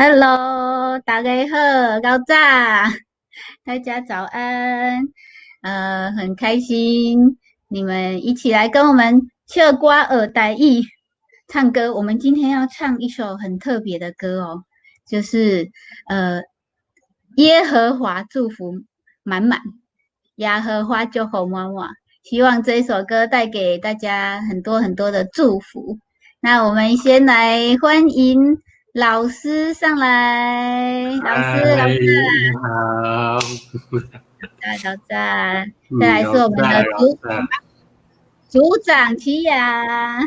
Hello，大家好，高早，大家早安。很开心你们一起来跟我们唱歌耳台语唱歌。我们今天要唱一首很特别的歌哦，就是耶和华祝福满满，耶和华就好满满。希望这一首歌带给大家很多很多的祝福。那我们先来欢迎老师上来，老师，老嗨，师，你好，早安。再来是我们的组长齐雅，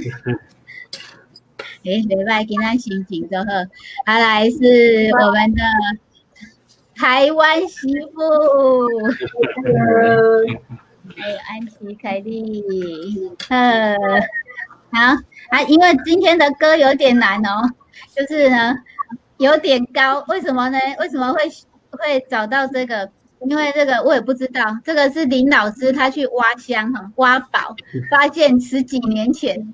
礼拜今天心情就好。再来是我们的台湾媳妇，还有安琪、凯莉，好因为今天的歌有点难哦，就是呢有点高，为什么呢？为什么会找到这个？因为这个我也不知道，这个是林老师他去挖箱挖宝，发现十几年前，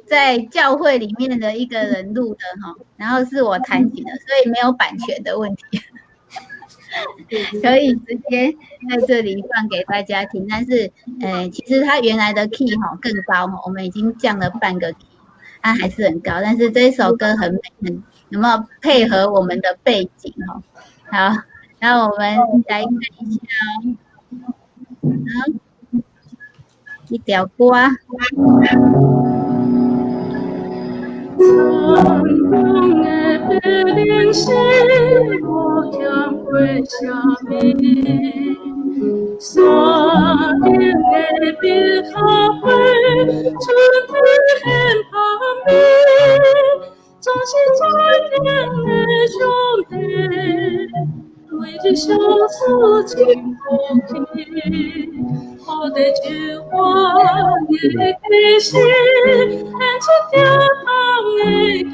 在教会里面的一个人录的然后是我弹琴的，所以没有版权的问题。可以直接在这里放给大家听，但是，其实它原来的 key 更高我们已经降了半个 key，它还是很高，但是这一首歌很美，有没有配合我们的背景好，然后我们来看一下好，一条歌。苍东的白灵是我向归下面，山顶的碧桃花，春天旁边，总是在天的兄弟。为日相思情不弃，我的菊花也开心，弹出跳动的经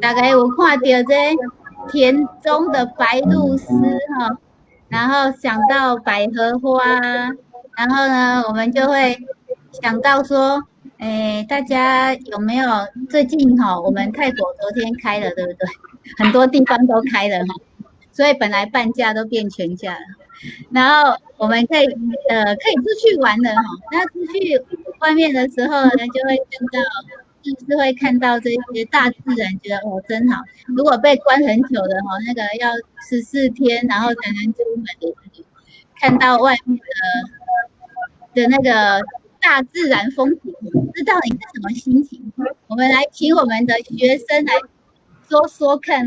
大概有看到这田中的白鹭鸶然后想到百合花，然后呢，我们就会想到说，大家有没有最近我们泰国昨天开了，对不对？很多地方都开了所以本来半价都变全价了。然后我们可以出去玩了那出去外面的时候呢，就会看到。就是会看到这些大自然，觉得真好。如果被关很久的那个要14天，然后才能出门的，看到外面的那个大自然风景，不知道你是什么心情？我们来请我们的学生来说说看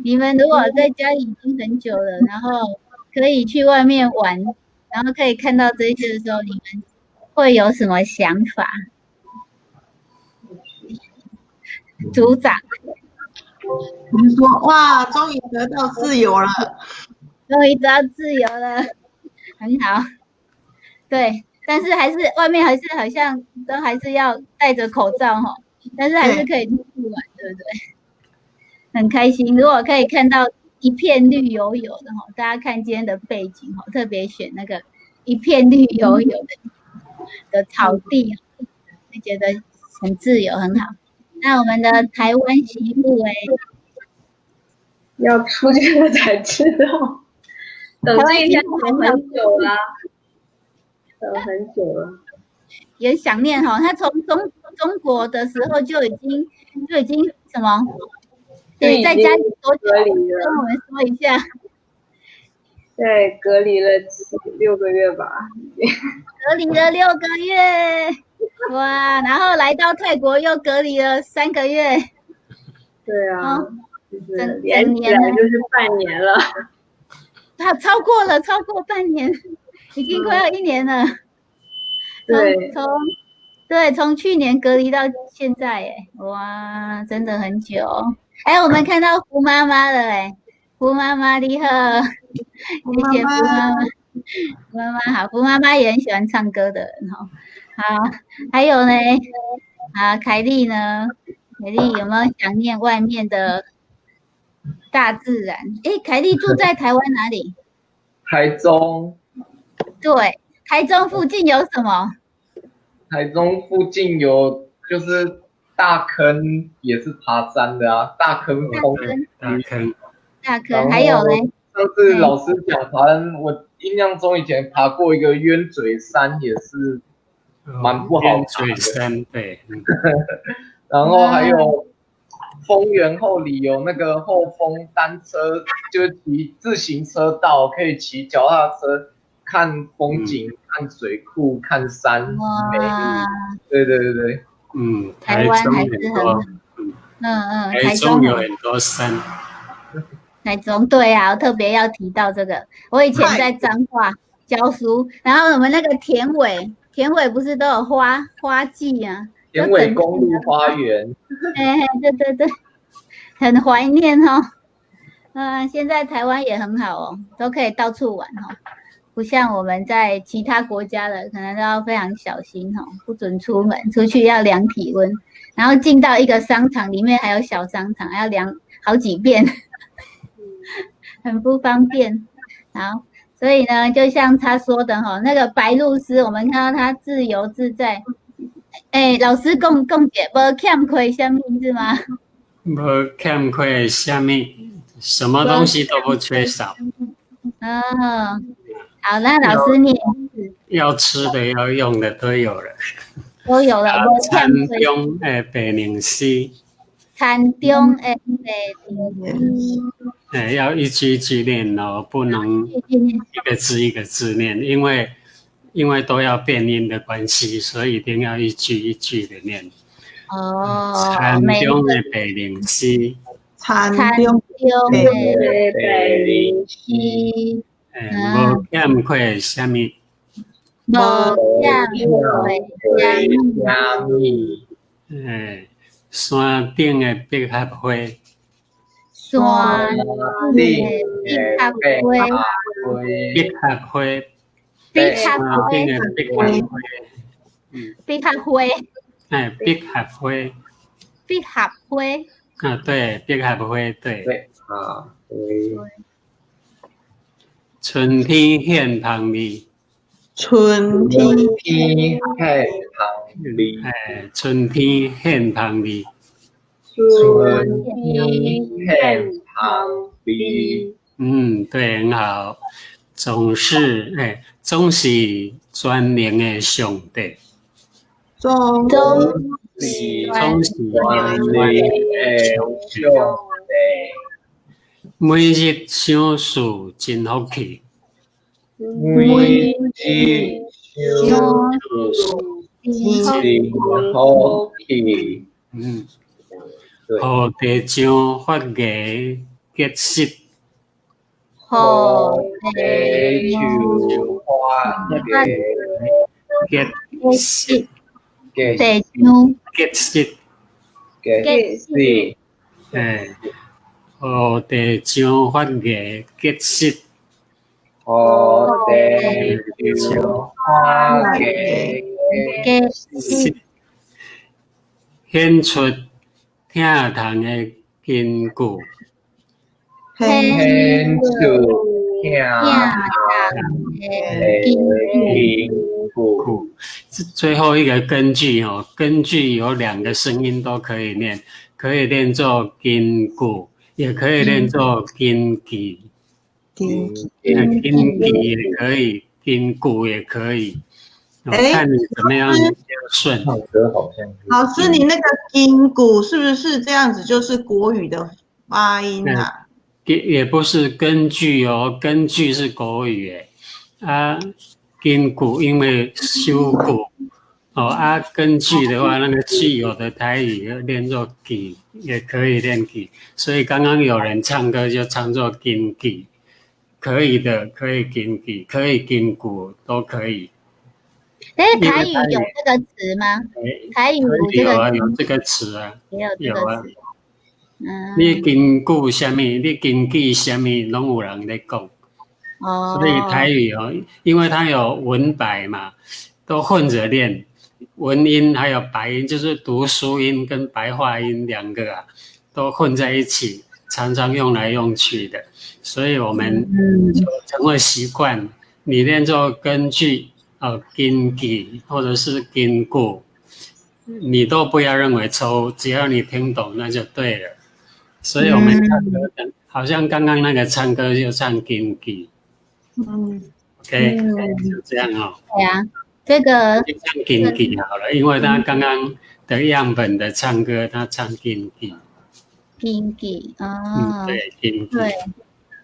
你们如果在家里已经很久了，然后可以去外面玩，然后可以看到这些的时候，你们会有什么想法？组长，你说哇，终于得到自由了，终于得到自由了，很好。对，但是外面还是好像都还是要戴着口罩但是还是可以出去玩，对不对？很开心，如果可以看到一片绿油油的大家看今天的背景特别选那个一片绿油油的草地会觉得很自由，很好。那我们的台湾媳妇要出去了才知道，等这一天等很久了，等很久了，也想念他从中国的时候就已经什么？对，在家里多久？跟我们说一下。对，隔离了6个月吧，隔离了6个月。哇，然后来到泰国又隔离了3个月。对啊，就是连起来就是半年了。超过半年，已经快要1年了。对，从去年隔离到现在哇，真的很久。我们看到胡妈妈了胡妈妈你好，谢谢胡妈妈。胡妈妈好，胡妈妈也很喜欢唱歌的人好，还有呢，凯莉呢？凯莉有没有想念外面的大自然？凯莉住在台湾哪里？台中。对，台中附近有什么？台中附近有就是大坑，也是爬山的啊，大坑风大坑，还有嘞。上次老师讲爬山，我印象中以前爬过一个鸢嘴山，也是蛮不好爬的。鸢嘴山，对。然后还有丰原后里有那个后丰单车，就是骑自行车道，可以骑脚踏车看风景、看水库、看山，美丽。对对对对，台湾还是很好。台中有很多山。台中对啊，我特别要提到这个。我以前在彰化教书，然后我们那个田尾不是都有花季啊？田尾公路花园。对对对，很怀念哦。现在台湾也很好哦，都可以到处玩哦，不像我们在其他国家的，可能都要非常小心哦，不准出门，出去要量体温，然后进到一个商场里面还有小商场，要量好几遍。很不方便，好，所以呢，就像他说的哈，那个白鹭鸶，我们看到它自由自在。老师讲解，无欠亏什么是吗？无欠亏什么，什么东西都不缺少。好，那老师念。要吃的、要用的都有了。都有了，无欠亏。餐中的白灵丝。餐中的白灵丝。要一句一句念哦，不能一个字一个字念，因为都要变音的关系，所以一定要一句一句的念。餐中的白灵丝，餐中的白灵丝，无欠亏什么，无欠亏什么，山顶的百合花。山顶的百合花，百合花，百合花，百合花，百合花，百合花，对，百合花，对，对，春天献香味，春天献香味，春天献香味。春天献香味，对，很好。总是全能的上帝，总是全能的上帝。每日想事真福气，每日想事真福气。予地上发芽结实，予地上发芽结实，地上结实，结实。予地上发芽结实，予地上发芽结实，显出听堂的根据，显出听堂的根据。最后一个根据哦，根据有两个声音都可以念，可以念作根据，也可以念作根据，根据也可以，根据也可以。看你怎么样顺。老师，你那个根据是不是这样子？就是国语的发音啊？也不是根据哦，根据是国语诶。根据因为修古根据的话，那个具有的台语念作据，也可以念据。所以刚刚有人唱歌就唱作根据，可以的，可以根据，可以根据都可以。台语有这个词吗？台语有这个词啊，有啊。你根据什么？你根据什么？拢有人在讲。所以台语因为它有文白嘛，都混着念，文音还有白音，就是读书音跟白话音两个啊，都混在一起，常常用来用去的。所以我们就成为习惯，你念作根据，根基或者是根固，你都不要认为错误，只要你听懂那就对了。所以我们唱歌的，好像刚刚那个唱歌就唱根基，OK，就这样哦。对啊，这个就唱根基好了，因为他刚刚的样本的唱歌，他唱根基。Pinky，对，根基。对，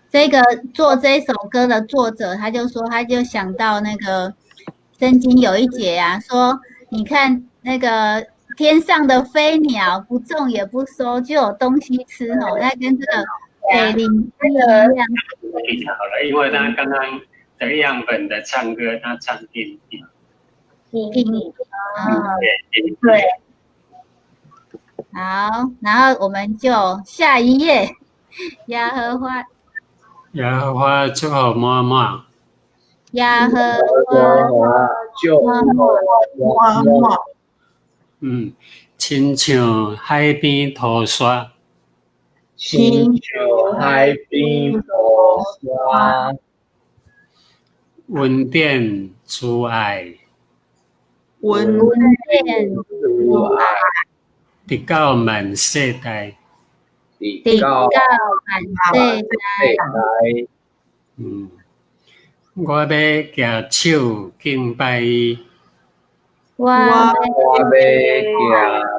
这个做这首歌的作者，他就说，他就想到那个圣经有一节啊，说你看那个天上的飞鸟不种也不收，就有东西吃哦，那跟这个北灵一样。好了，因为他刚刚的样本的唱歌，他唱根基。对。好，然后我们就下一页，耶和华祝福妈妈。耶和华就亲像海边土沙，亲像海边土沙，温典慈爱，温典慈爱，直到满世代。直到满世代。我要举手敬拜伊，我要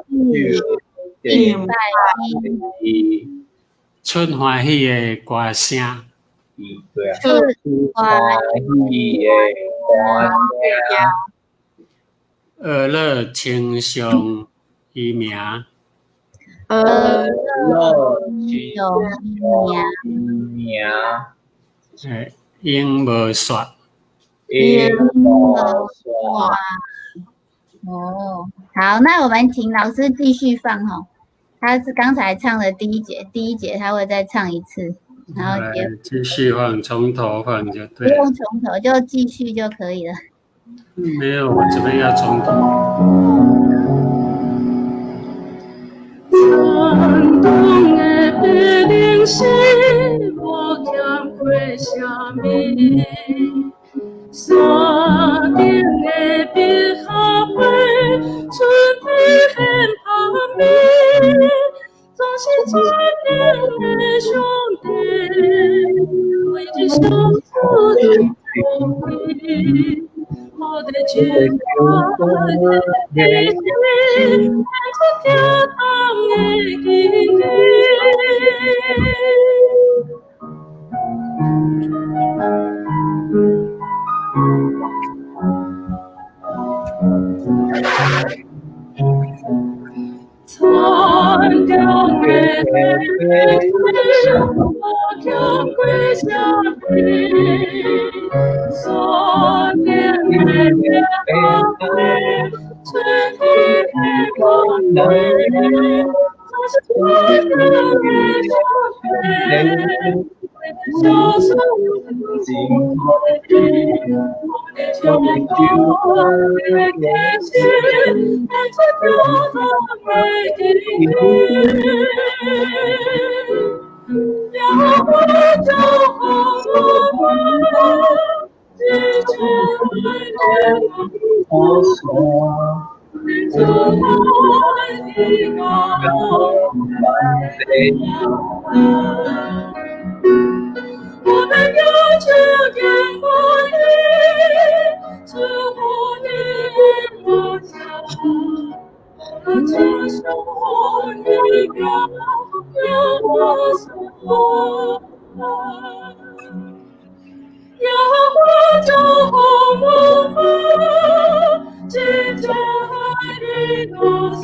举手敬拜伊，出欢喜的歌声，出欢喜的歌声，乐乐称颂伊名，乐亲名，永无说，哦，好，那我们请老师继续放哦。他是刚才唱的第一节他会再唱一次，然后继续放，从头放就对了。不用从头，就继续就可以了。没有，我这边要从头。感动的白灵是无欠过啥物，山顶的百合花，春天现旁边，总是最顶的上帝，为这小子的福气。我的全家的弟弟，看出天堂的奇迹。残掉的历史，我将归下你。所念的悲，春天的光辉，总是我的双腿。小手紧握我的脚步，的天线，带着流浪的地让我走过之前的我说，就爱的高我们要这样过你，祝福你我家，我接受你要我所要我走红我们，记着爱的多少。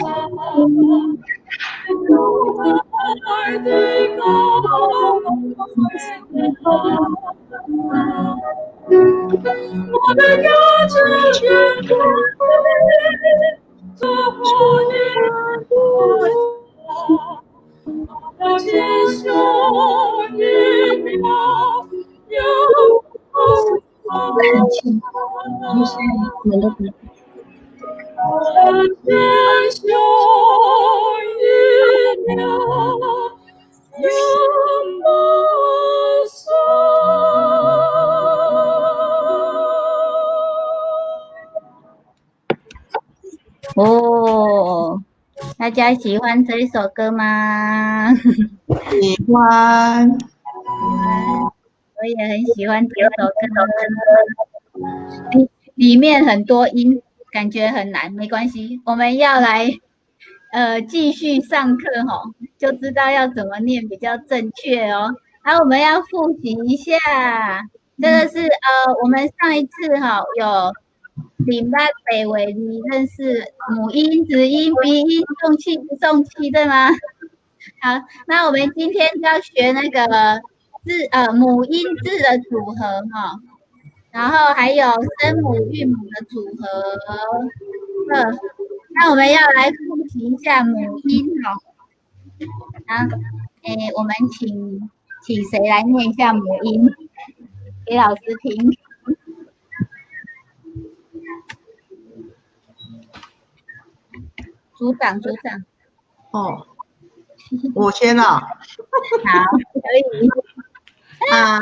爱的高我们要这样过你，祝福你我接受你要我接受一秒永不说。哦，大家喜欢这一首歌吗？喜欢。我也很喜欢这首歌，里面很多音，感觉很难，没关系，我们要来继续上课吼，就知道要怎么念比较正确哦。然后我们要复习一下，这个是我们上一次哈有领班北纬你认识母音、子音、鼻音、送气不送气，对吗？好，那我们今天就要学那个母音字的组合哈，然后还有声母、韵母的组合。那我们要来复习一下母音哈。啊，我们请谁来念一下母音给老师听？组长。哦，我先啊。好，可以。啊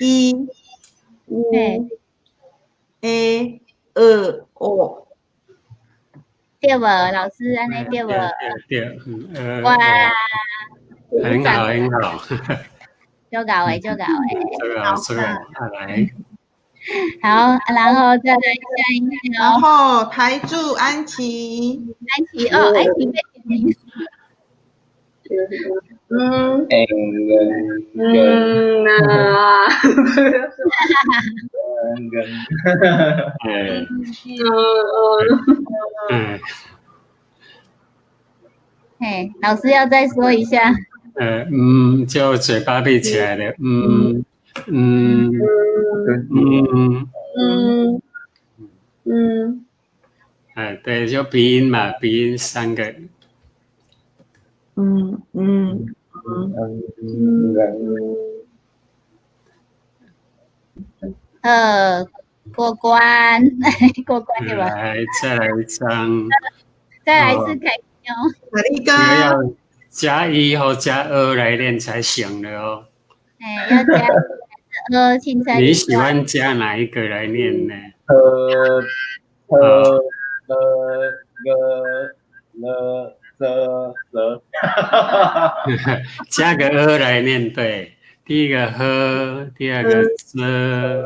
，i u a o。对不？老师安尼对不？对，哇，很好。就搞诶。这个来。好，然后再来下一个。然后台柱安琪。安琪被点名。老师要再说一下。就嘴巴闭起来的，对，就鼻音嘛，鼻音3个。过关对吧？再来一张。再来一次凯哦。要加1或加2来练才行的哦。要加2青菜。你喜欢加哪一个来念呢？加个2来念，对。第一个呵，第二个则，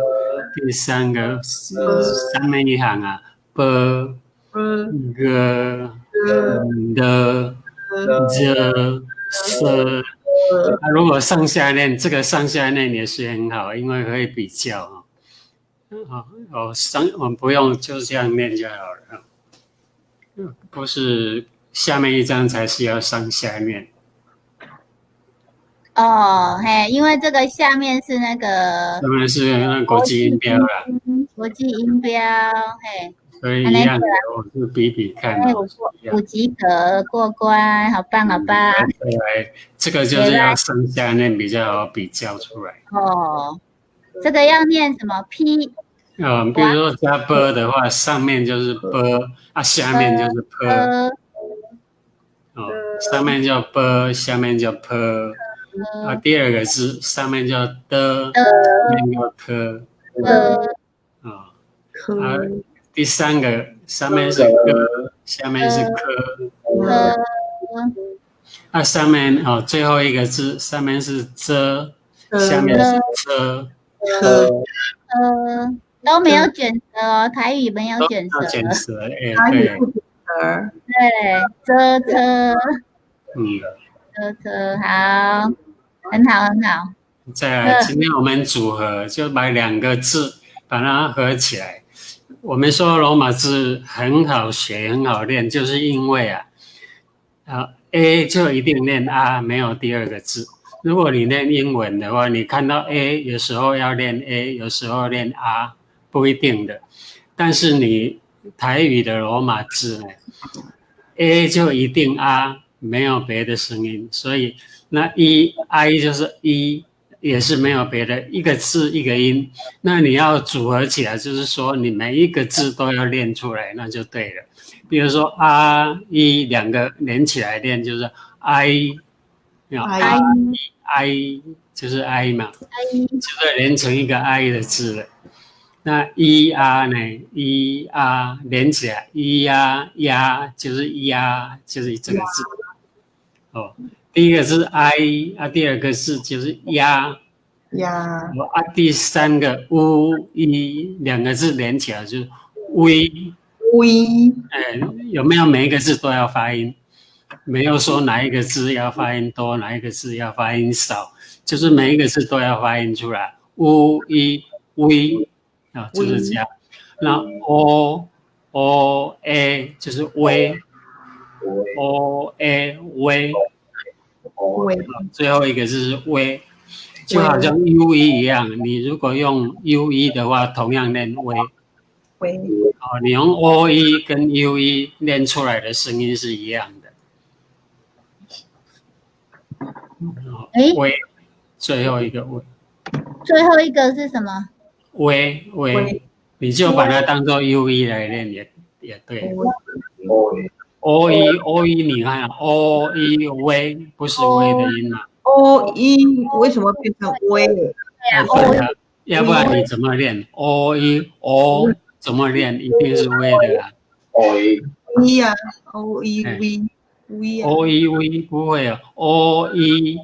第三个上面一行啊，b g的这是。如果上下念，这个上下念也是很好，因为可以比较我们不用就这样念就好了，不是下面一张才是要上下念。因为这个下面是那个，下面是那国际音标啦，国际音标，所以一样的，我是比看。5及格过关，好棒。对，这个就是要上下念比较好比较出来。这个要念什么 ？P。比如说加 b 的话，上面就是 b，下面就是 p。上面叫 b， 下面叫 p。第二个字上面叫的，下面叫科。第三个上面是个，下面是科。上面最后一个字上面是遮，下面是车。都没有卷舌哦，台语没有卷舌。卷舌，对。对，遮车。遮车，好，很好。再来，今天我们组合，就把2个字把它合起来。我们说罗马字很好学，很好练，就是因为A 就一定念 A， 没有第二个字。如果你念英文的话，你看到 A 有时候要念 A， 有时候念 A， 不一定的。但是你台语的罗马字呢 ，A 就一定 A， 没有别的声音，所以那I 就是一，也是没有别的，一个字一个音。那你要组合起来，就是说你每一个字都要练出来，那就对了。比如说2个连起来练，就是 I 就是 I 嘛，就是连成一个 I 的字了。那 er 呢 er 连起来 er 就是就是这个字哦。第一个是 I 啊，第二个是就是呀，第三个 u 一两个字连起来就是 v， 有没有每一个字都要发音？没有说哪一个字要发音多，哪一个字要发音少，就是每一个字都要发音出来。u 一 v 啊，就是这样。那 o a 就是 v，o a v。最后一个是 v， 就好像 u 一样，你如果用 u 一的话，同样念 v。你用 o 一跟 u 一念出来的声音是一样的。v 最后一个 v， 最后一个是什么 v 你就把它当做 u 一来念也对。o 一你看 o 一 v 不是 v 的音嘛 o 一为什么变成 v？ 对啊，要不然你怎么练 o 一 o 怎么练？一定是 v 的啦。o 一啊 o 一 v o 一 v 不会啊 o 一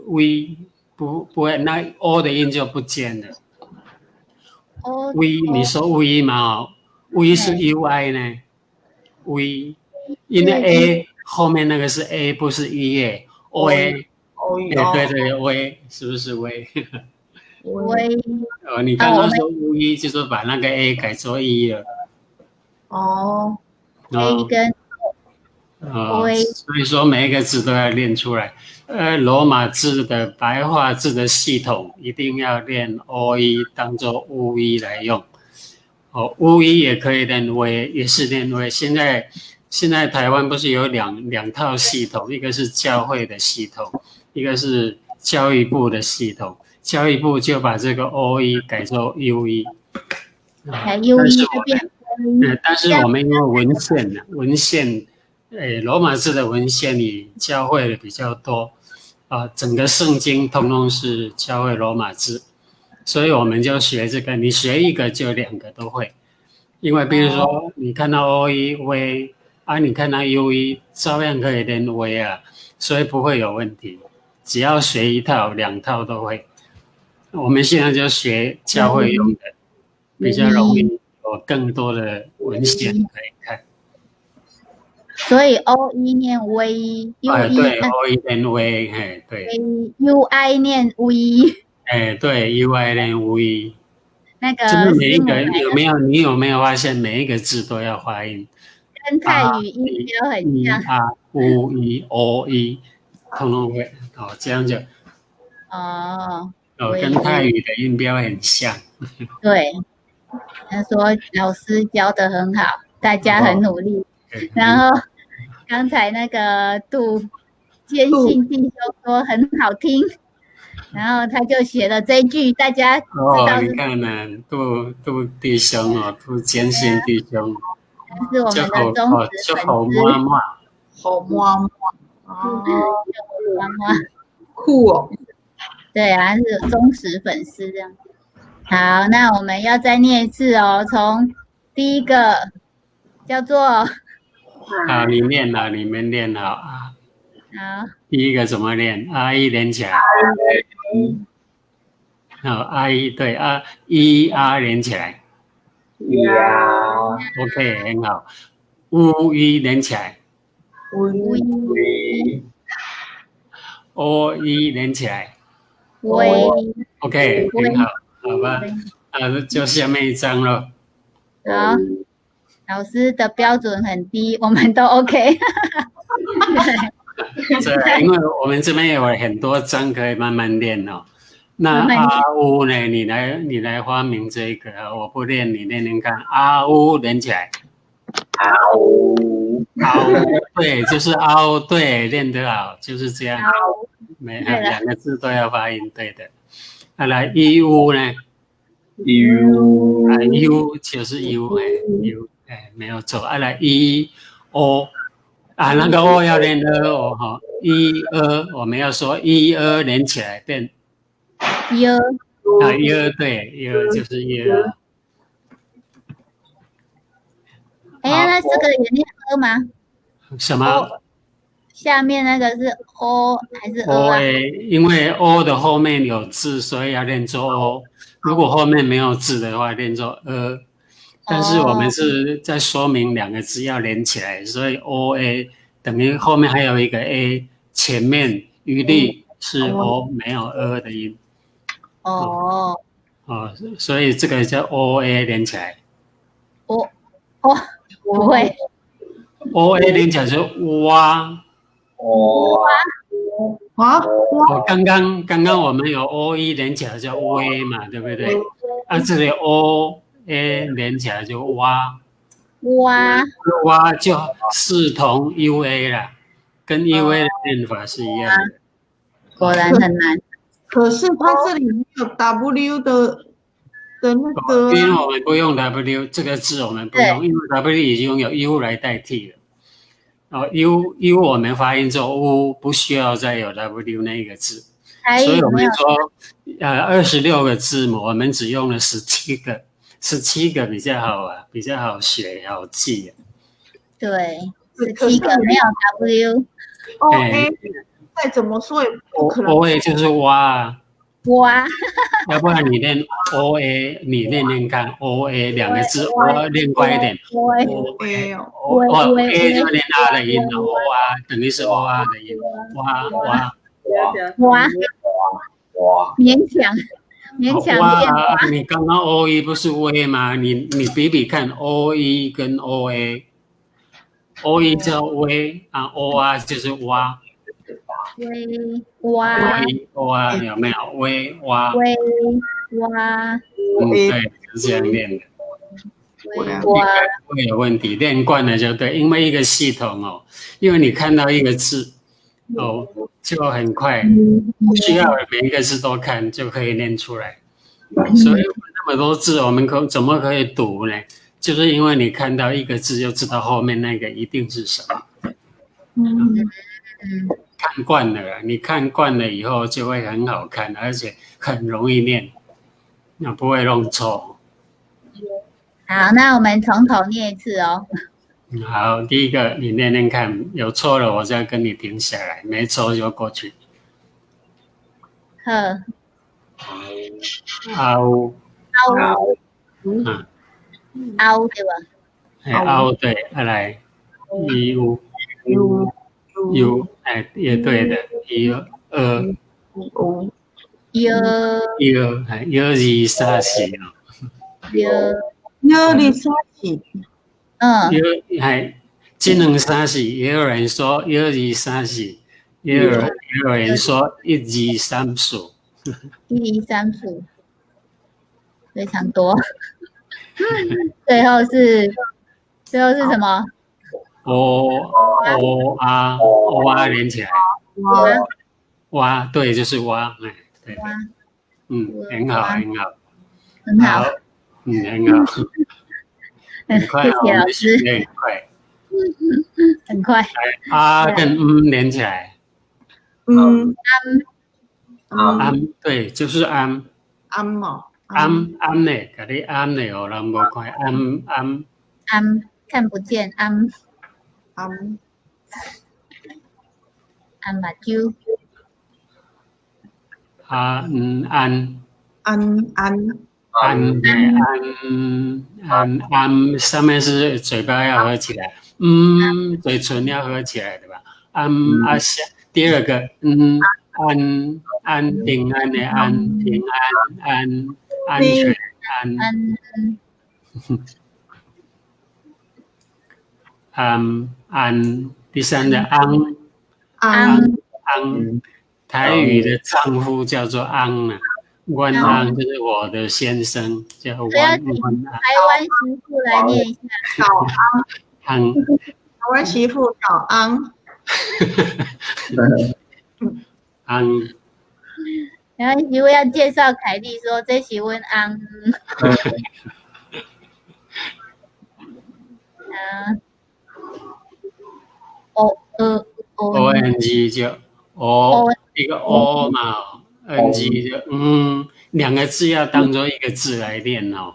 v 不会，那 o 的音就不见了。v 你说 v 嘛 v 是 ui 呢 v， 因为 a 后面那个是 a 不是 e 耶 o a 对 v 是不是 v？ 你刚刚说 v 就是把那个 a 改作 e 了。a 跟所以说每一个字都要练出来。罗马字的白话字的系统一定要练 o 一当做 u 一来用。u 一也可以练 v， 也是练 v。现在台湾不是有两套系统，一个是教会的系统，一个是教育部的系统。教育部就把这个 o 一改作 u 一。但是我们因为文献罗马字的文献里教会的比较多整个圣经通通是教会罗马字，所以我们就学这个，你学一个就两个都会。因为比如说你看到 o 一 v 你看到 u 一照样可以练 v 啊，所以不会有问题，只要学一套两套都会。我们现在就学教会用的，比较容易有更多的文献可以看。所以 o 一念 v 一 u 一对 o 一念 v 对 u i 念 v 对 ui 念 v。那个就是每一个你有没有发现每一个字都要发音？跟泰语音标很像。u 一 o 一通通会这样就跟泰语的音标很像。对，他说老师教得很好，大家很努力。然后刚才那个杜坚信弟兄说很好听，然后他就写了这一句，大家知道你看呢，杜弟兄杜坚信弟兄，是我们的忠实粉丝。好妈妈，酷哦。对啊，是忠实粉丝这样。好，那我们要再念一次哦，从第一个叫做你念了，你们念了好，第一个怎么念？一连起来。一对一连起来。OK 很好。u 一连起来。o 一连起来。OK 很好，好吧，就下面一张了。好，老师的标准很低，我们都 OK 因为我们这边有很多章可以慢慢练那u 呢？你来发明这个，我不练，你练练看。u 连起来。对，就是对，练得好，就是这样。两个字都要发音对的。来 u 呢 ？u 就是 u 没有错。来 o 那个 o 要练2o 哈，1 2我们要说1 2连起来变对，就是耶。那这个也念 a 吗？什么？下面那个是 o 还是 o 啊？因为 o 的后面有字，所以要念作 o。如果后面没有字的话，念作但是我们是在说明两个字要连起来，所以 oa 等于后面还有一个 a， 前面余力是 o 没有的音。所以这个叫 oa 连起来。不会。oa 连起来是哇。刚刚我们有 oe 连起来叫 oa 嘛，对不对？这里 oa 连起来就哇就视同 ua 啦，跟 ua 的念法是一样的。果然很难。可是它这里没有 w 的那个，因为我们不用 w 这个字，我们不用，因为 w 已经用 u 来代替了。u 我们发音做 u， 不需要再有 w 那个字，所以我们说26个字母，我们只用了17个，17个比较好啊，比较好学好记啊。对，17个没有 w。再怎么说也不可能。oa 就是哇，要不然你练 oa， 你练看 oa 两个字，我练快一点。oa 就练 a 的音了 ，oa 等于是 oa 的音，哇，勉强练。你刚刚 oe 不是 v 吗？你比比看 oe 跟 oa，oe 叫 v ，oa 就是哇。哇有没有？哇，对，是这样练的。不会有问题，练惯了就对。因为一个系统因为你看到一个字就很快，不需要每一个字都看就可以练出来。所以那么多字，我们怎么可以读呢？就是因为你看到一个字，就知道后面那个一定是什么。看惯了，你看惯了以后就会很好看，而且很容易念，那不会弄错。好，那我们从头念一次哦。好，第一个你念念看，有错了我再跟你停下来，没错就过去。凹对吧？凹对，来u 也对的，u 2 3 4这两三四，也有人说1 2 3 4，也有人说1 2 3 4，1 2 3 4，非常多。最后是什么？o a 连起来，哇，对，就是哇，对，很好，很好，很好，很快，我们学得很快，很快。啊跟连起来，对，就是安呢，给你安呢，我人无看安，看不见安目睭，上面是嘴巴要合起来，嘴唇要合起来的吧？第二个安平安的安，平安全安，第三个安，台语的丈夫叫做安啊。关安就是我的先生，叫关安。台湾媳妇来念一下。早安。台湾媳妇早安。安。台湾媳妇要介绍凯莉说这是阮安。ONG 就一个 O 嘛。NG 就两个字要当做一个字来念哦，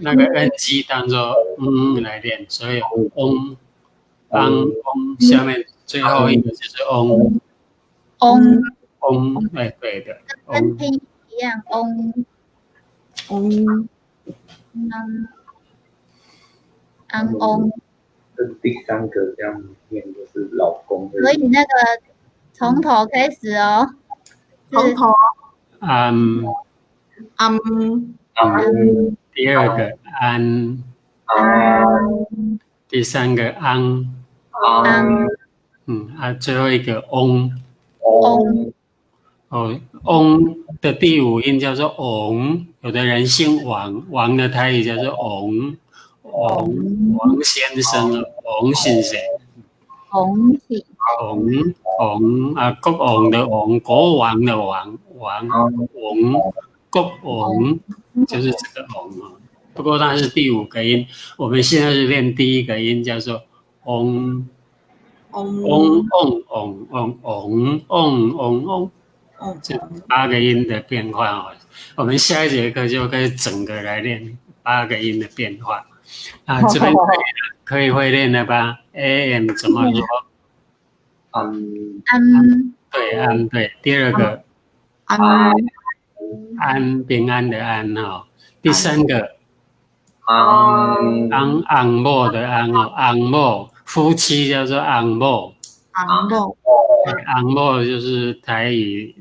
那个 NG 当做来念，所以下面最后一个就是哎，对的，跟拼一样，跟第三个这样念就是老公的。所以那个从头开始哦，从头第二个第三个最后一个的第五音叫做有的人姓王的台语叫做王先生先生。国王的王，国王的王，国王就是这个不过它是第五个音，我们现在是练第一个音，叫做这8个音的变化我们下一节课就可以整个来练8个音的变化这边可以会练了吧 ？AM 怎么说？对，第二个平安的安第三个昂某的某夫妻叫做昂某就是台语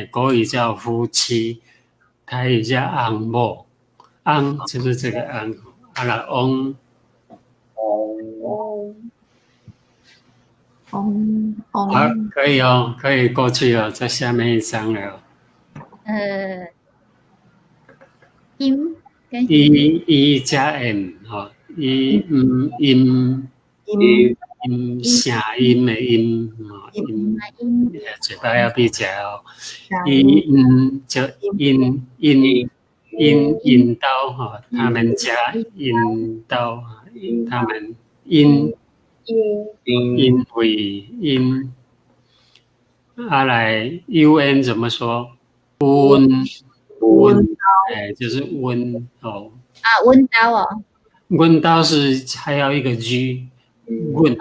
国语叫夫妻，台语叫昂某就是这个可以可以过去在下面一张了音跟一加 M 下音的音嘴巴要闭起来就引导他们加引导他们来 UN 怎么说？就是温温刀温刀是还要一个 G 温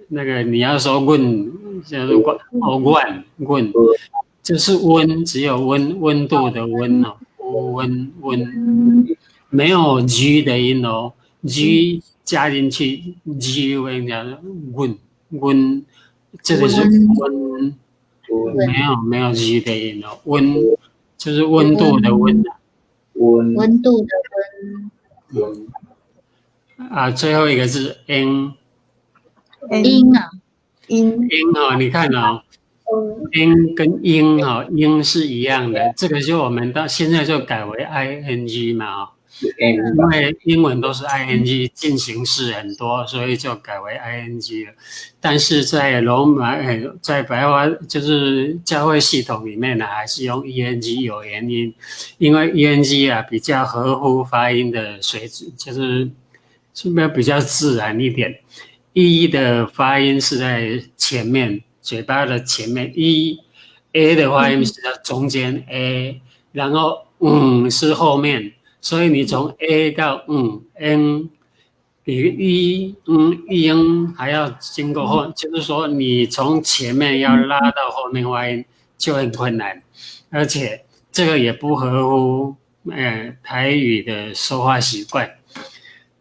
那个你要说温就是温就是温，只有温度的温温没有 G 的音G 加进去 G 温叫温这个是温没有 G 的音温就是温度的温温度的温最后一个是 N 音你看音跟音是一样的，这个就我们到现在就改为 ing 嘛因为英文都是 ing 进行式很多，所以就改为 ing 了。但是在罗马在白话就是教会系统里面呢，还是用 eng 有原因，因为 eng 比较合乎发音的水准，就是不是比较自然一点。的发音是在前面，嘴巴的前面，a 的发音是在中间 a， 然后是后面，所以你从 a 到n， 比还要经过后，就是说你从前面要拉到后面发音就很困难，而且这个也不合乎台语的说话习惯，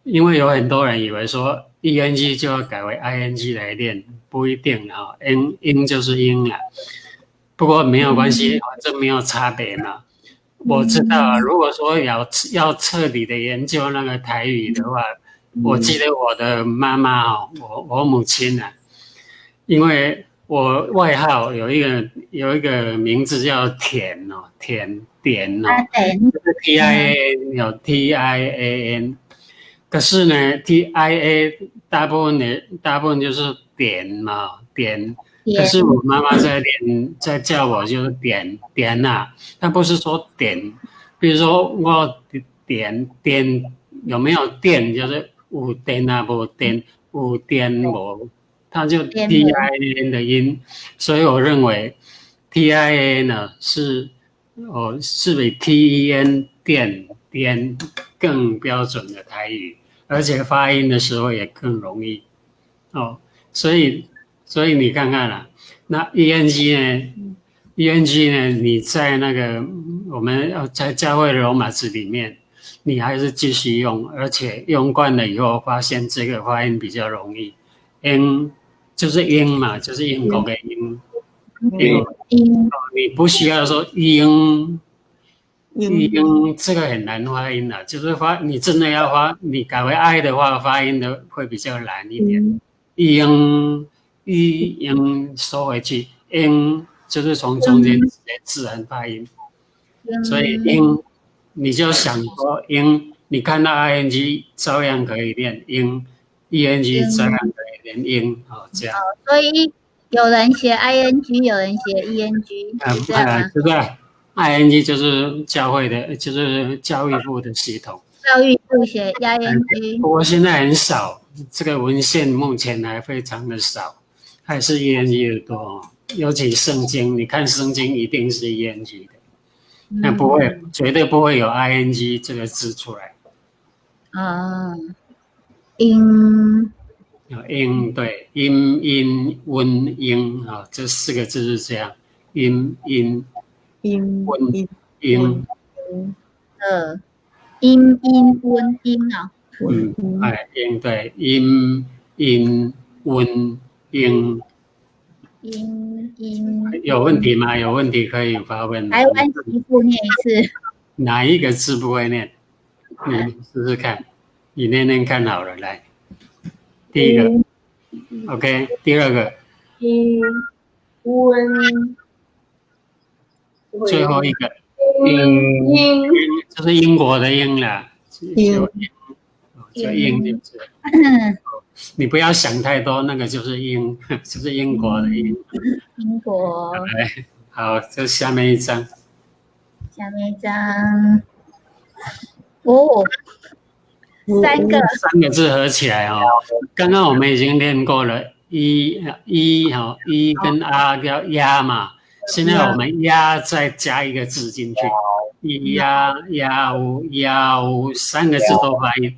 因为有很多人以为说eng 就要改为 ing 来练，不一定音就是音啦。不过没有关系，反正没有差别嘛。我知道如果说要彻底的研究那个台语的话，我记得我的妈妈我母亲因为我外号有一个名字叫田点TIAN 有 TIAN。可是呢 ，TIA 大部分就是点嘛，点。可是我妈妈在叫我就是点她不是说点。比如说我点有没有电，就是有电无电，有电无，它就 TIA 的音。所以我认为 TIA 呢是比 TEN 颠更标准的台语，而且发音的时候也更容易哦。所以你看看啦，那 ENG 呢，你在那个我们在教会的罗马字里面，你还是继续用，而且用惯了以后，发现这个发音比较容易。英就是英嘛，就是英国的英。你不需要说英，这个很难发音的，就是你真的要你改为爱的话，发音的会比较难一点。英收回去，英就是从中间直接自然发音，所以英你就想说英，你看到 ing 照样可以念英 ，eng 照样可以念英，这样。所以有人写 ing， 有人写 eng， 这样吗？对不对 ？ing 就是教会的，就是教育部的系统。教育部写 ing， 不过现在很少，这个文献目前还非常的少，还是 eng 的多。尤其圣经，你看圣经一定是 eng 的，那不会，绝对不会有 ing 这个字出来。音对，音温音这4个字是这样，音温音，音温音啊。音对，音温音。有问题吗？有问题可以发问。台湾媳妇念一次。哪一个字不会念？你试试看，你念念看好了，来。第一个 ，OK， 第二个，温，最后一个，英，就是英国的英啦，就英就是。你不要想太多，那个就是英，就是英国的英。英国。好，这下面一张。下面一张。三个字合起来刚刚我们已经练过了，一跟啊叫压嘛，现在我们压再加一个字进去，压3个字都发音，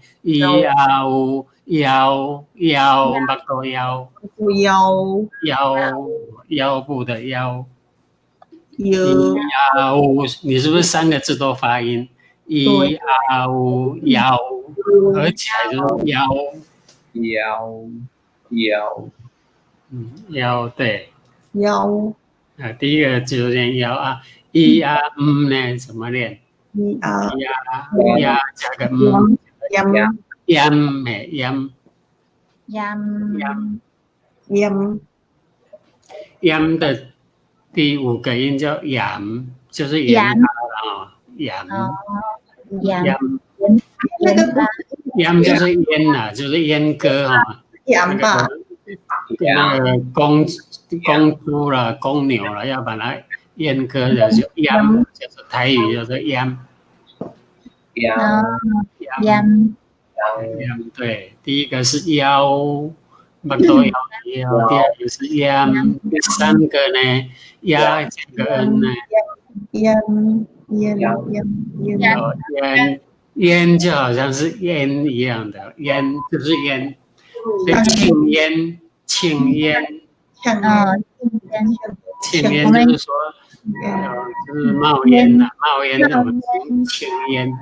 腰部的腰，你是不是3个字都发音？腰，合起来就是腰，对，腰，第一个就是念腰啊，呢怎么念？呀加个yam 的第5个音叫yam，就是盐yam 就是阉啦，就是阉割羊吧，那个公猪啦、公牛啦，要把它阉割的就yam，就是台语叫做yam。对，第一个是腰，麦多腰，第二个是yam，第3个呢，压这个 n 呢，烟就好像是烟一样的，烟就是烟，庆烟就是说，就是冒烟的，冒烟的我们庆烟。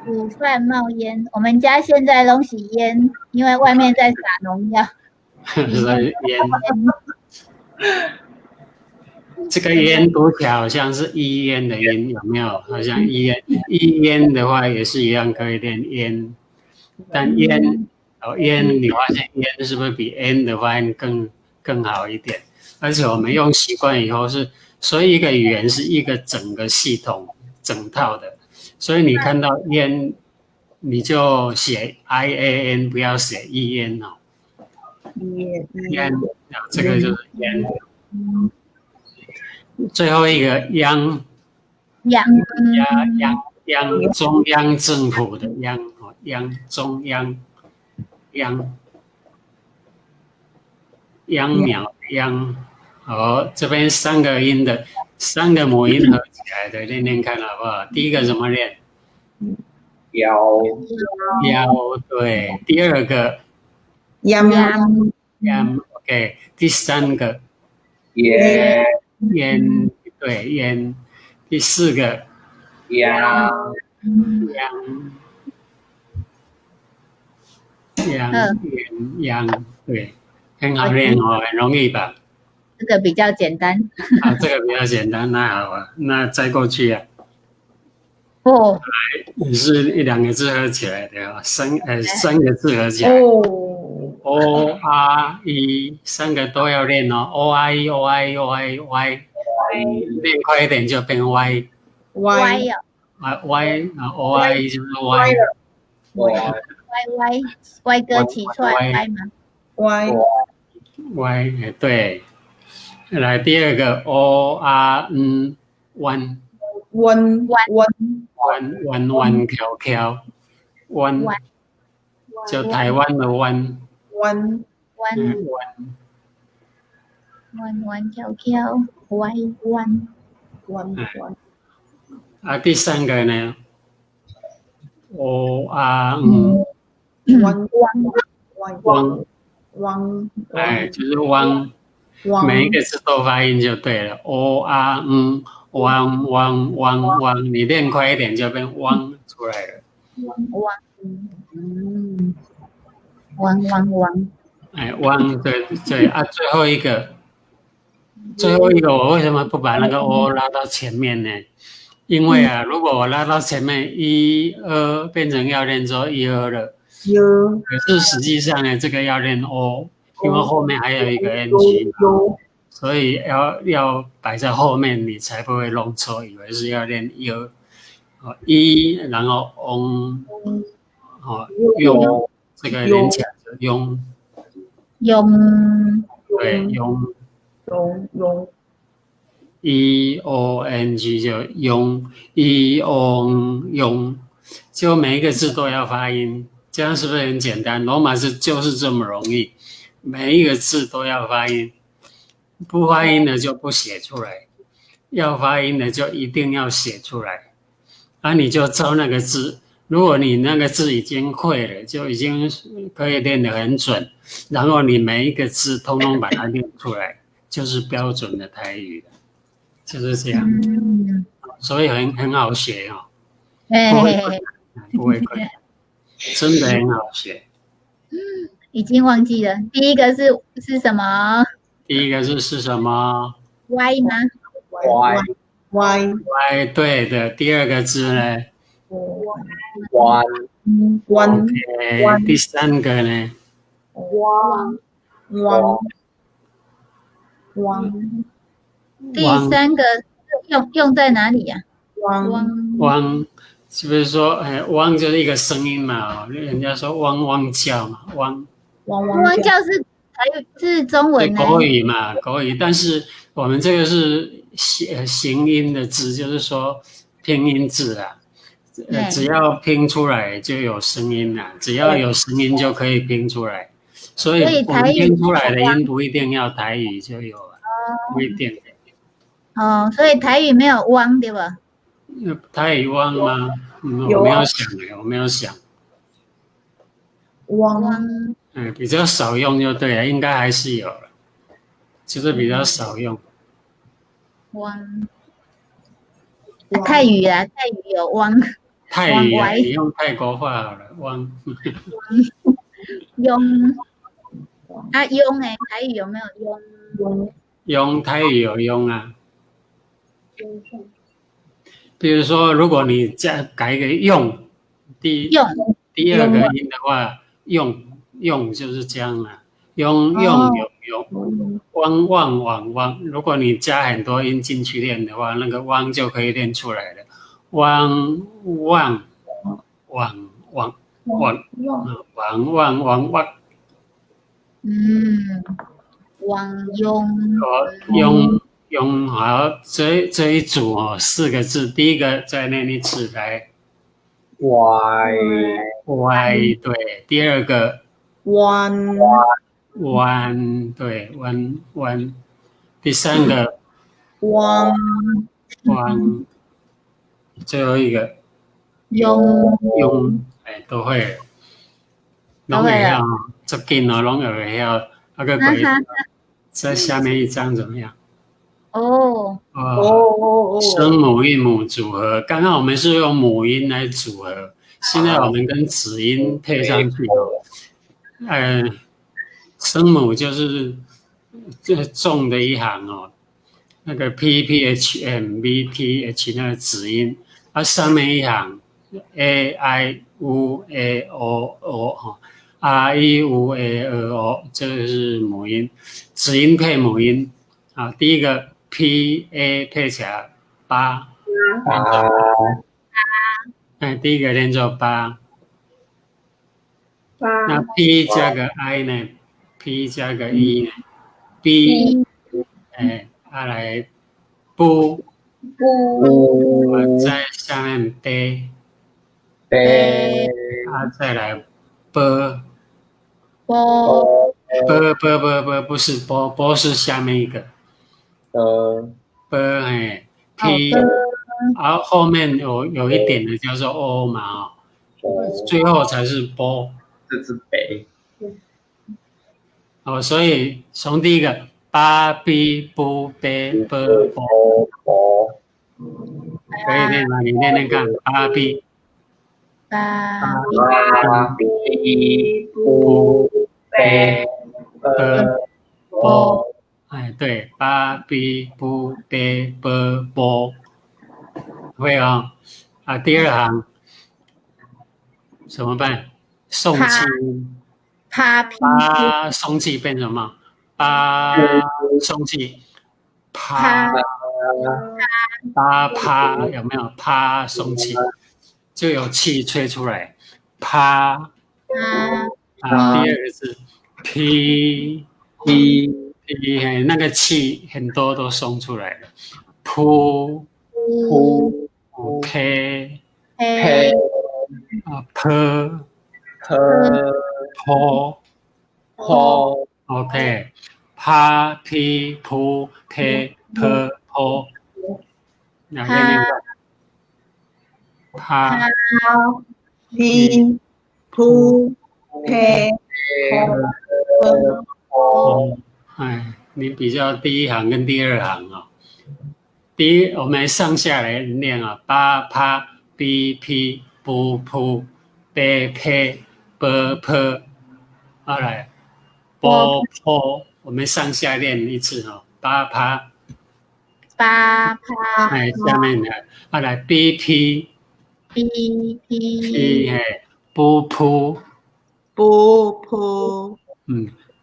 煮饭冒烟，我们家现在都洗烟，因为外面在撒农药。所以烟，这个烟读起来好像是一烟的烟，有没有？好像一烟的话也是一样可以念烟，但烟你发现烟是不是比 n 的发音更好一点？而且我们用习惯以后所以一个语言是一个整个系统整套的。所以你看到烟，你就写 ian， 不要写 en 烟，这个就是烟。最后一个央，中央政府的央，中央苗央。这边3个音的3个母音合起来的练练看好不好？第一个怎么练？腰腰，对。第二个央烟 ，OK。第3个烟烟，对，烟。第4个央央，对，很好练哦，很容易吧？这个比较简单。啊，这个比较简单，那好啊，那再过去啊，哦，你是1、2个字合起来的啊，3个字合起来。哦， O R E 3个都要练哦 ，O R E O R E O R E Y， 练快一点就变 Y， 歪歪哦啊 Y 啊 O R E 就是 Y， 歪哥起出来歪吗？歪 Y 对。来第2个 O R N 弯弯弯翘弯，就台湾的湾，弯弯翘翘歪弯弯啊第3个呢 O R N 弯汪，哎，就是汪，每一个字都发音就对了。O R N 汪，你练快一点就变汪出来了。汪，哎，汪，对啊，最后一个我为什么不把那个 O 拉到前面呢？因为啊，如果我拉到前面1、2变成要练做1、2了，可是实际上呢，这个要练 O， 因为后面还有一个 NG， 所以要摆在后面，你才不会弄错，以为是要练1、2，然后 on， 用这个连起来就用，对，用。EONG 就用用，就每一个字都要发音，这样是不是很简单？罗马字就是这么容易，每一个字都要发音，不发音的就不写出来，要发音的就一定要写出来。啊，你就照那个字，如果你那个字已经会了，就已经可以练得很准，然后你每一个字通通把它练出来，就是标准的台语了，就是这样。所以很好学哦，不会困难，真的很好学。已经忘记了，第一个是什么？第一个是什么？歪吗？歪，对的。第2个字呢？弯 OK， 第3个呢？第3个用在哪里呀？汪，是不是说，汪就是一个声音嘛？人家说汪汪叫嘛，汪叫是中文呢？国语嘛，国语。但是我们这个是形音的字，就是说拼音字啊。只要拼出来就有声音了，只要有声音就可以拼出来。所以我们拼出来的音不一定要台语就有了，不一定。哦，所以台语没有汪对吧？台语汪吗？我没有想。汪，比较少用就对了，应该还是有了，就是比较少用。汪，泰语啊，泰语有汪。泰语啊，你用泰国话好了，汪。用啊，用哎，台语有没有用？用台语有用啊。比如说，如果你改一个用，第2个音的话，用就是这样了。用，汪，如果你加很多音进去练的话，那个汪就可以练出来了。汪，用好，这一组4个字，第一个再念一次来。歪，对。第2个弯，对，弯。第3个汪汪，最后一个庸庸，哎，都会了，拢会晓，足紧哦，拢会晓。那个鬼，在下面一张怎么样？哦，声母韵母组合，刚刚我们是用母音来组合，现在我们跟子音配上去哦。声母就是这重的一行哦，那个 P P H M V P H 那个子音，上面一行 A I U A O O 哈 ，R E U A R O 这个是母音，子音配母音啊，第一个 P A 配起来八，第一个练作八，那 P 加个 I 呢 ？P 加个 E 呢 ？B 来不，在下面背，再来波，不是波是下面一个，波P，后面有一点的叫做 O 嘛最后才是波，这是北。所以从第一个八 B 不贝波波，可以练吗？你练练看，八 B 不北波，对，八 B 不贝波波，会啊，第二行怎么办？送气。八松气变什么？八松气，啪有没有？啪松气就有气吹出来，啪第二个是 P， 那个气很多都松出来了，噗呸泼OK， 啪噼噗呸泼两个念啪噼噗呸你比较第一行跟第二行哦。我们上下来念啊，八啪哔噼噗噗呸呸啵啵，来啵啵，我们上下练一次哦，八啪，下面的来哔噼噗噗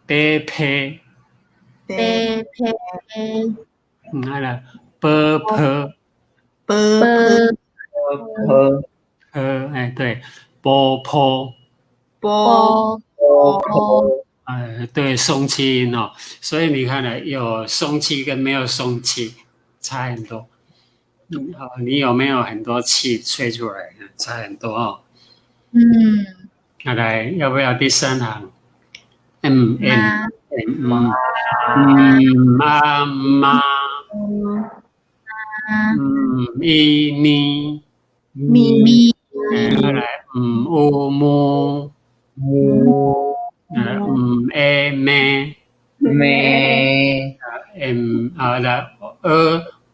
呸呸来啵啵对，啵啵对，松气音哦，所以你看呢，有松气跟没有松气差很多。你有没有很多气吹出来？差很多哦。来，要不要第三行妈妈咪来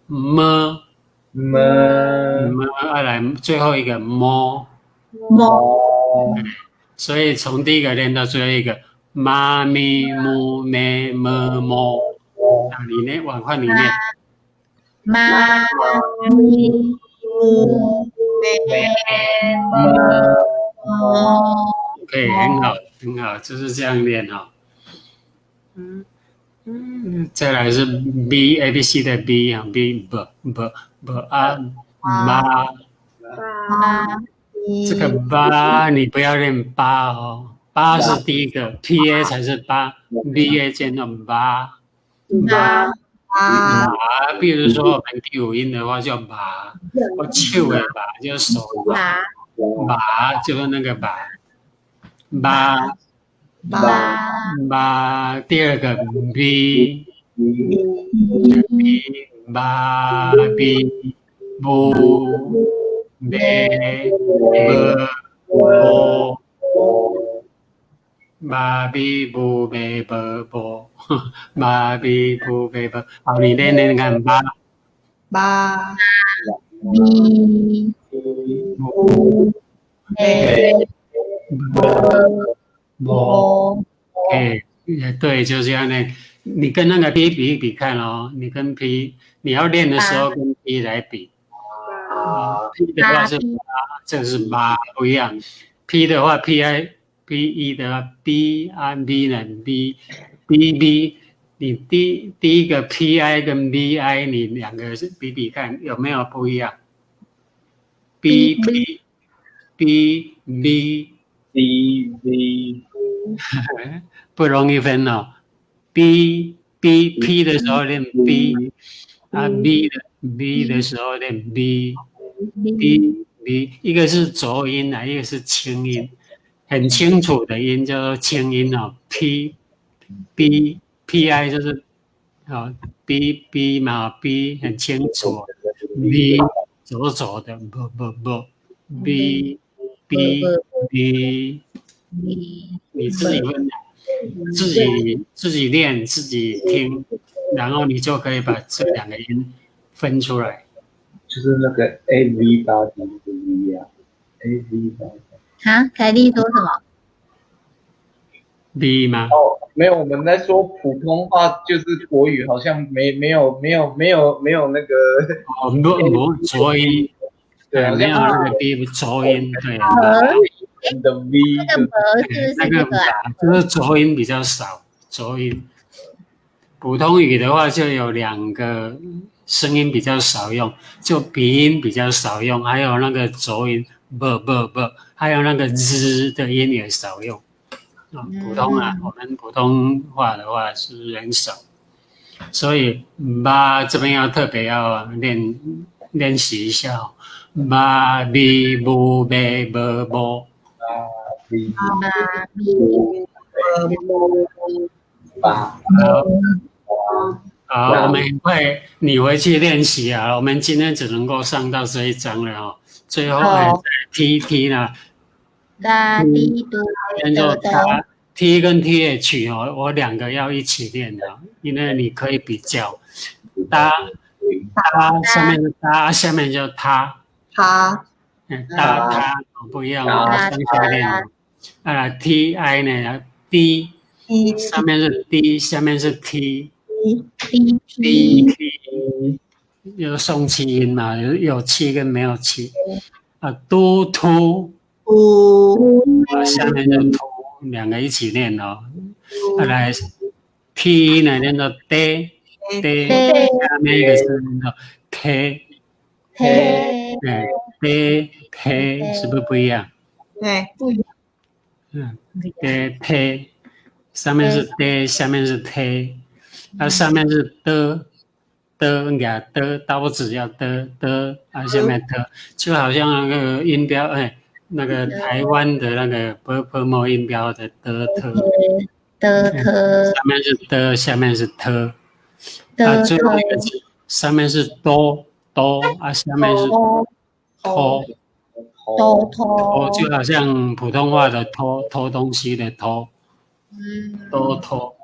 木咩来来最后一个么，所以从第一个练到最后一个妈咪木咩么么，你念往换你念妈咪木咩OK， 很好很好，就是这样练哦。再来是 B A B C 的 B 啊 B 妈，这个八你不要练八哦，八是第一个 P A 才是八 B A 见到八，比如说我们第五音的话叫把，我手的把就是手把就是那个把第二个 B 巴比布贝波巴比布贝波巴比布贝波，好，你练看巴巴比布贝波。OK，也对，就这样练。你跟那个 P 比一比看哦，你跟 P， 你要练的时候跟 P 来比。P 的话是8，这是8，不一样。P 的话 P1 的话 B 啊 B 呢 B， 你第一个 PI 跟 BI 你两个是比比看有没有不一样 ？B P B B D V 不容易分哦。B P 的时候练 B 啊 B 的时候练 B， 一个是浊音啊，一个是清音，很清楚的音叫做清音哦。P I 就是B 嘛 B 很清楚 ，B 浊的不 B， 你自己分。自己练，自己听，然后你就可以把这两个音分出来。就是那个 A V 八 D 不一样 ，A V 八。啊，凯莉说什么？ B 吗？哦，没有，我们在说普通话，就是国语好像没有那个不浊音，对，没有那个 B 浊音，对。的 V 那个“是不是这个啊？就是浊音比较少，浊音。普通语的话就有2个声音比较少用，就鼻音比较少用，还有那个浊音不，还有那个z的音也少用。普通啊，我们普通话的话是很少，所以巴这边要特别要练习一下哦。巴比布贝波。好，我们很快你回去练习啊。我们今天只能够上到这一章了哦。最后T 呢？哒滴嘟就T 跟 TH 哦，我2个要一起练的，因为你可以比较。哒上面是哒，下面就他。他不一样哦，上下练。TI 呢 ？D 上面是 D， 下面是 T。D 有送气音嘛？有气跟没有气。嘟突下面就突，2个一起练哦。来 T 呢念作 D， 下面一个是念作 K。T 是不是不一样？对，T 上面是 D， 下面是 T， 上面是的，刀子要的，下面的，就好像那个音标，那个台湾的那个波摩音标的的上面是的，下面是特，最后一个字上面是多，下面是拖，就好像普通话的偷东西的偷，偷。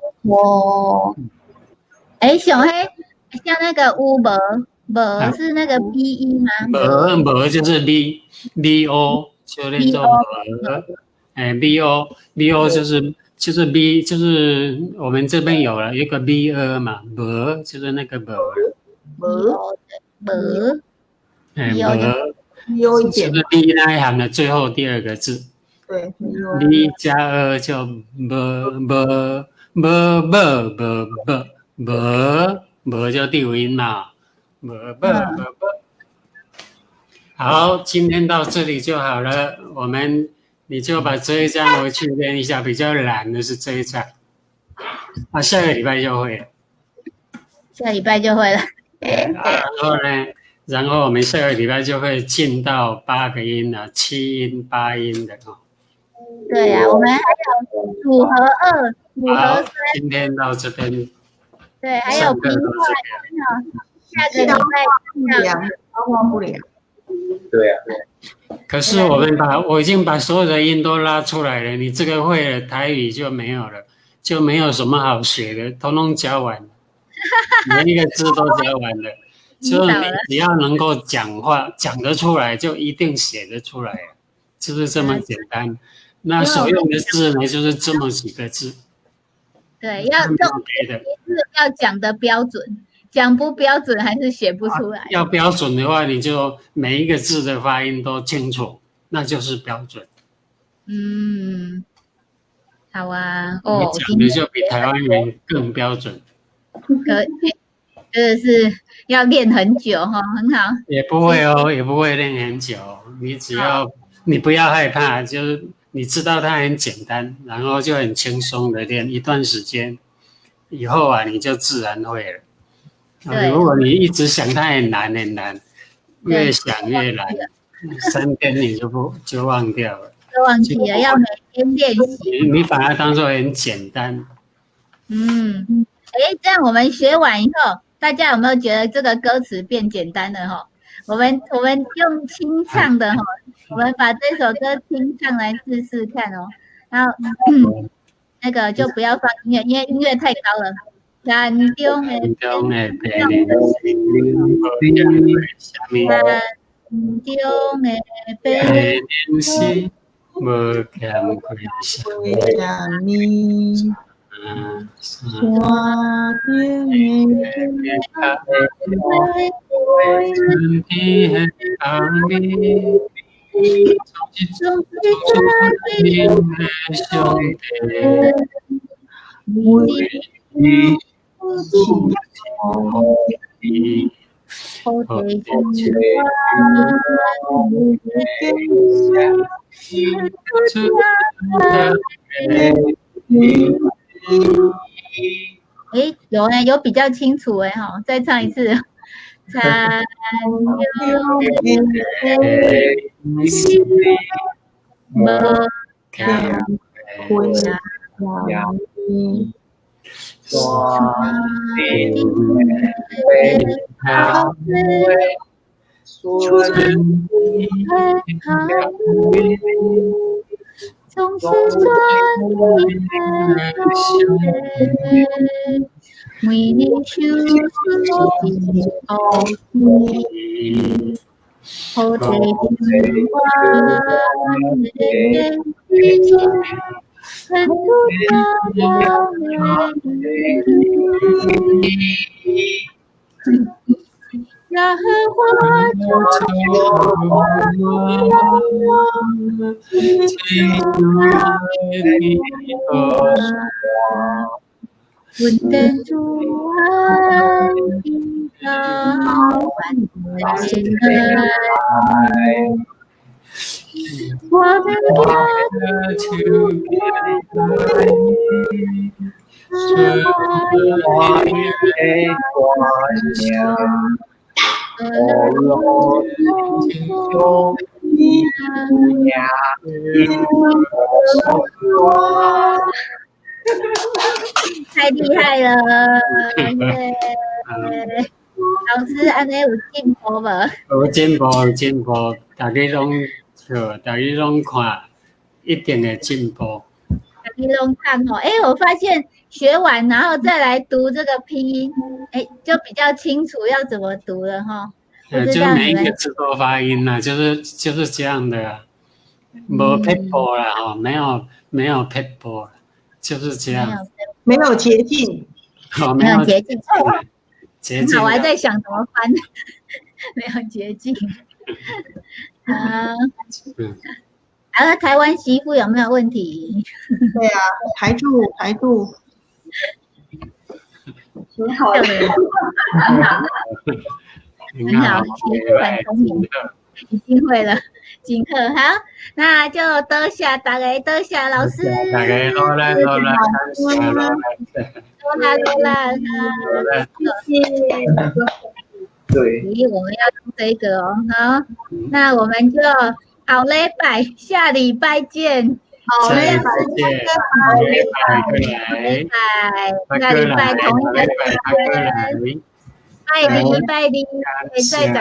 小黑，像那个无是那个 BE 吗？无就是 BO， 就念作BO 就是 B， 就是我们这边有了一个 BE 嘛，无就是那个无，就是 B 那一行的最后第2个字。对 ，B 加2就不就第5音嘛，不。好，今天到这里就好了。你就把这一章回去练一下，比较难的是这一章。下个礼拜就会了。下礼拜就会了。然后我们下个礼拜就会进到8个音了，7音、8音的哦。对呀，我们还有组合2、组合3。今天到这边。对，还有上课笔画都这个。下个礼拜不良，包括不良。对啊，可是我已经把所有的音都拉出来了，你这个会了，台语就没有了，就没有什么好学的，通通教完了，每一个字都教完了。就是你只要能够讲话讲得出来，就一定写得出来了，就是这么简单。那所用的字呢，就是这么几个字。对，要讲的标准，讲不标准还是写不出来。要标准的话，你就每一个字的发音都清楚，那就是标准。嗯，好啊。你讲的就比台湾人更标准。真的是要练很久哈，很好。也不会哦，也不会练很久。你不要害怕，就是你知道它很简单，然后就很轻松的练一段时间，以后啊你就自然会了。对，如果你一直想它很难很难，越想越难，3天你就忘掉了。就忘记了，要每天练习。你把它当作很简单。这样我们学完以后，大家有没有觉得这个歌词变简单了哈？我们用清唱的哈，我们把这首歌清唱来试试看哦。然后那个就不要放音乐，因为音乐太高了。山中的白莲是无欠亏什么。山顶春天的红日，总是天的上帝，你菩提有比较清楚哈，再唱一次。山中的是无欠亏什么。山顶的好春天好总是转你的笑脸，每年秋水好天，好地花的天气，很多漂亮的呀荷花温灯烛安的好晚的心爱，我们要是花叶花香。太厉害了！老师，安尼有进步无？有进步，大家拢笑，大家拢看，一定会进步。大家拢看哦，我发现学完然后再来读这个拼音，就比较清楚要怎么读了哈。就每一个字都发音啦，就是这样的啊，没撇步啦哈，没有撇步，就是这样，没有捷径，没有捷径，捷径。我还在想怎么翻，没有捷径。台湾媳妇有没有问题？对啊，台柱，很好，很好，媳妇很聪明，已经会了。金课好，那就多谢大家，多谢老师，大家多来，多啦，谢谢。对，我们要用这个哦，好，那我们就好礼拜，下礼拜见，好，再下见，下个礼拜，拜，同一个时间，下个礼拜的再见，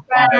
拜拜。